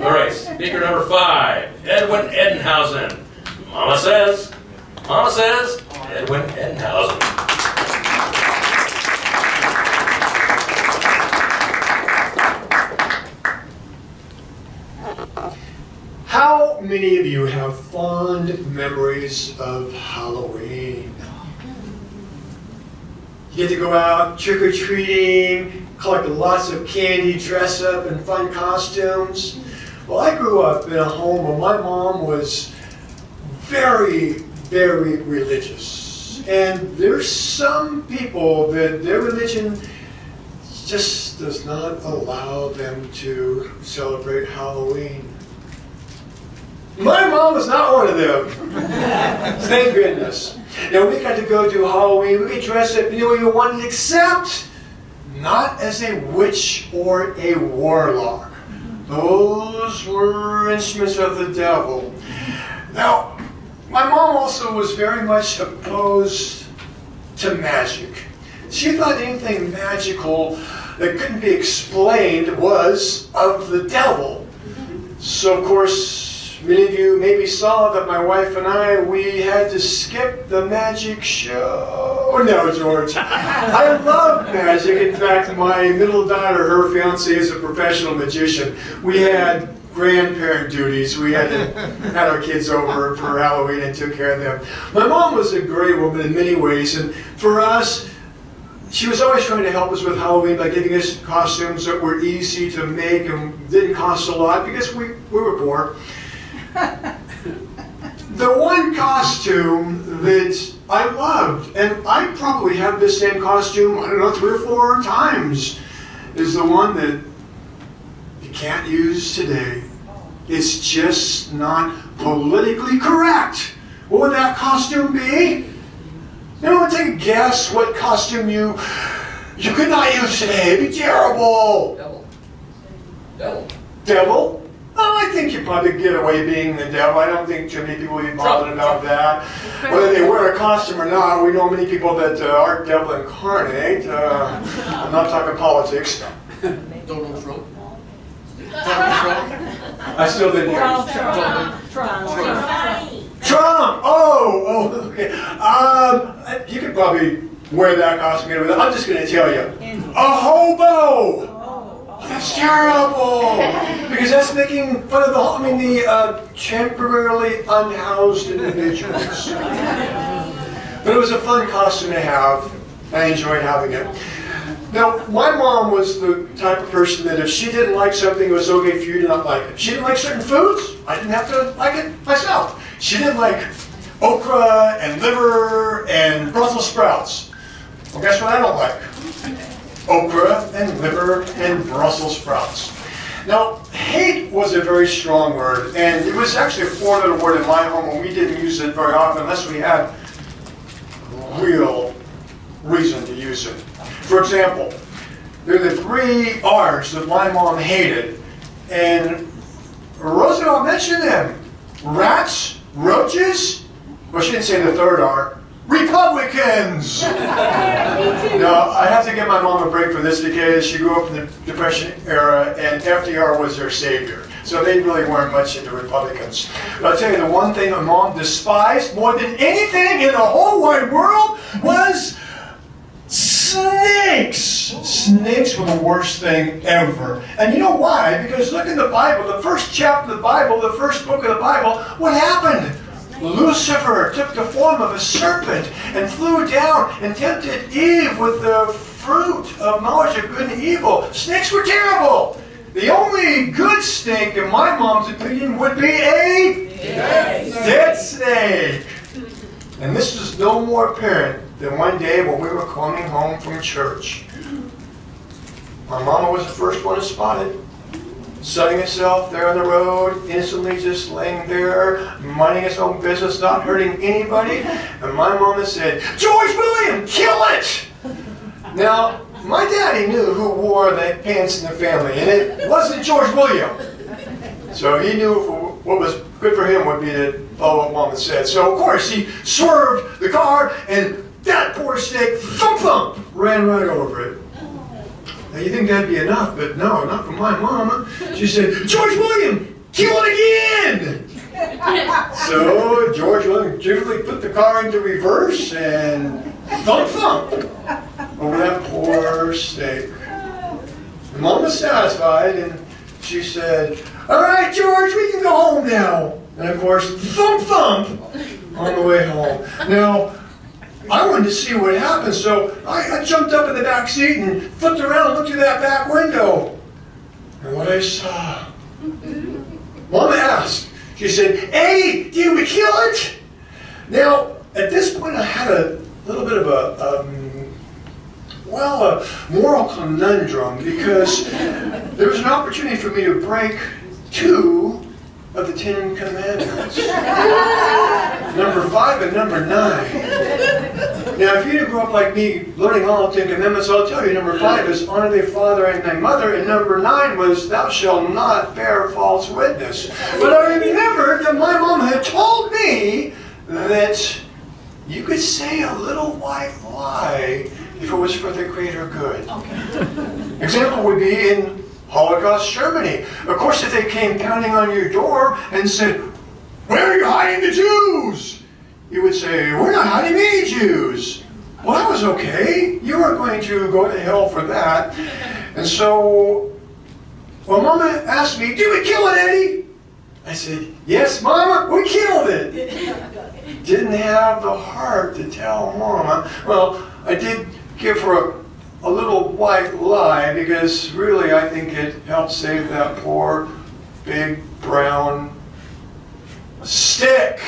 All right, speaker number 5, Edwin Ettinghausen. Mama says, Edwin Ettinghausen. How many of you have fond memories of Halloween? You get to go out trick-or-treating, collect lots of candy, dress up in fun costumes. Well, I grew up in a home where my mom was very, very religious. And there's some people that their religion just does not allow them to celebrate Halloween. My mom was not one of them. Thank goodness. Now we got to go do Halloween, we could dress up any way you wanted, except not as a witch or a warlock. Those were instruments of the devil. Now, my mom also was very much opposed to magic. She thought anything magical that couldn't be explained was of the devil. So, of course, many of you maybe saw that my wife and I, we had to skip the magic show. No, George. I love magic. In fact, my middle daughter, her fiance, is a professional magician. We had grandparent duties. We had our kids over for Halloween and took care of them. My mom was a great woman in many ways, and for us, she was always trying to help us with Halloween by giving us costumes that were easy to make and didn't cost a lot because we were poor. The one costume that I loved, and I probably have this same costume, I don't know, 3 or 4 times, is the one that you can't use today. It's just not politically correct. What would that costume be? Anyone take a guess what costume you could not use today? It'd be terrible. Devil? Oh, I think you probably get away being the devil. I don't think too many people would be bothered about that. Whether they wear a costume or not, we know many people that are devil incarnate. I'm not talking politics. Donald Trump. I still didn't hear you. Trump! Oh, okay. You could probably wear that costume. I'm just going to tell you. A hobo! That's terrible! Because that's making fun of the temporarily unhoused individuals. But it was a fun costume to have. I enjoyed having it. Now, my mom was the type of person that if she didn't like something, it was okay for you to not like it. She didn't like certain foods, I didn't have to like it myself. She didn't like okra and liver and Brussels sprouts. Well, guess what I don't like? Okra and liver and Brussels sprouts. Now, hate was a very strong word, and it was actually a 4-letter word in my home, and we didn't use it very often unless we had real reason to use it. For example, there are the 3 R's that my mom hated, and Roosevelt mentioned them. Rats, roaches, well, she didn't say the 3rd R, Republicans! Now, I have to give my mom a break for this because she grew up in the Depression era and FDR was their savior. So they really weren't much into Republicans. But I'll tell you, the one thing my mom despised more than anything in the whole wide world was snakes! Snakes were the worst thing ever. And you know why? Because look in the Bible, the first chapter of the Bible, the first book of the Bible, what happened? Lucifer took the form of a serpent and flew down and tempted Eve with the fruit of knowledge of good and evil. Snakes were terrible. The only good snake, in my mom's opinion, would be a dead snake. And this was no more apparent than one day when we were coming home from church. My mama was the first one to spot it. Setting itself there on the road, innocently just laying there, minding its own business, not hurting anybody. And my mama said, "George William, kill it!" Now, my daddy knew who wore the pants in the family, and it wasn't George William. So he knew what was good for him would be to follow what mama said. So, of course, he swerved the car, and that poor snake, thump thump, ran right over it. Now, you think that'd be enough, but no, not for my mama. She said, "George William, kill it again! So George dutifully put the car into reverse and thump thump over that poor steak. The mom was satisfied and she said, "All right, George, we can go home now." And of course, thump thump on the way home. Now, I wanted to see what happened, so I jumped up in the back seat and flipped around and looked through that back window. And what I saw, Mama asked, she said, "Hey, did we kill it?" Now, at this point, I had a little bit of a moral conundrum, because there was an opportunity for me to break 2 of the 10 Commandments. Number 5 and number 9. Now, if you didn't grow up like me learning all the 10 Commandments, I'll tell you, number 5 is honor thy father and thy mother, and number 9 was thou shalt not bear false witness. But I remembered that my mom had told me that you could say a little white lie if it was for the greater good. Example would be in Holocaust Germany. Of course, if they came pounding on your door and said, "Where are you hiding the Jews?" you would say, "We're not hiding any Jews." Well, that was okay. You weren't going to go to hell for that. And so, when Mama asked me, "Did we kill it, Eddie?" I said, "Yes, Mama, we killed it." Didn't have the heart to tell Mama. Well, I did give her a little white lie, because really I think it helped save that poor big brown stick.